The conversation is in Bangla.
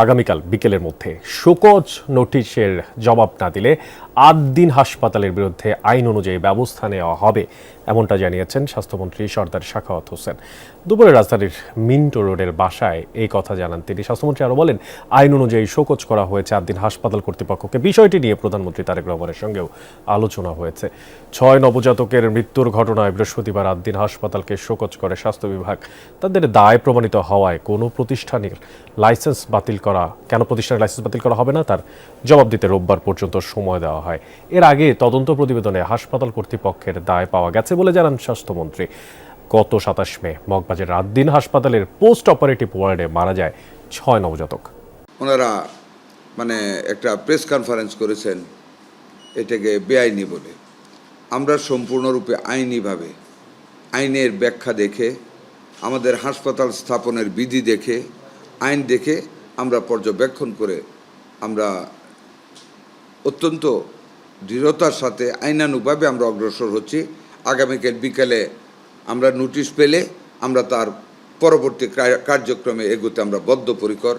আগামীকাল বিকেলের মধ্যে শোকজ নোটিশের জবাব না দিলে ৮ দিন হাসপাতালের বিরুদ্ধে আইন অনুযায়ী ব্যবস্থা নেওয়া হবে, এমনটা জানিয়েছেন স্বাস্থ্যমন্ত্রী সরদার সাখাওয়াত হোসেন। দুপুরে রাজধানীর মিন্টো রোডের বাসায় এই কথা জানান তিনি। স্বাস্থ্যমন্ত্রী আরও বলেন, আইন অনুযায়ী শোকজ করা হয়েছে ৮ দিন হাসপাতাল কর্তৃপক্ষকে। বিষয়টি নিয়ে প্রধানমন্ত্রী তারেক রহমানের সঙ্গেও আলোচনা হয়েছে। ৬ নবজাতকের মৃত্যুর ঘটনায় বৃহস্পতিবার ৮ দিন হাসপাতালকে শোকজ করে স্বাস্থ্য বিভাগ। তাদের দায় প্রমাণিত হওয়ায় কোনো প্রতিষ্ঠানের লাইসেন্স বাতিল করা হবে না, তার জবাব দিতে রোববার পর্যন্ত সময় দেওয়া হয়। এর আগে তদন্ত প্রতিবেদনে হাসপাতাল কর্তৃপক্ষের দায় পাওয়া গেছে বলে জানান স্বাস্থ্যমন্ত্রী। গত ২৭ মে মগবাজারের ৮ দিন হাসপাতালের পোস্ট অপারেটিভ ওয়ার্ডে মারা যায় ৬ নবজাতক। ওনারা একটা প্রেস কনফারেন্স করেছেন এটাকে বেআইনি বলে। আমরা সম্পূর্ণরূপে আইনিভাবে আইনের ব্যাখ্যা দেখে, আমাদের হাসপাতাল স্থাপনের বিধি দেখে, আইন দেখে আমরা পর্যবেক্ষণ করে আমরা অত্যন্ত দৃঢ়তার সাথে আইনানুগভাবে আমরা অগ্রসর হচ্ছি। আগামীকাল বিকালে আমরা নোটিশ পেলে আমরা তার পরবর্তী কার্যক্রমে এগোতে আমরা বদ্ধপরিকর।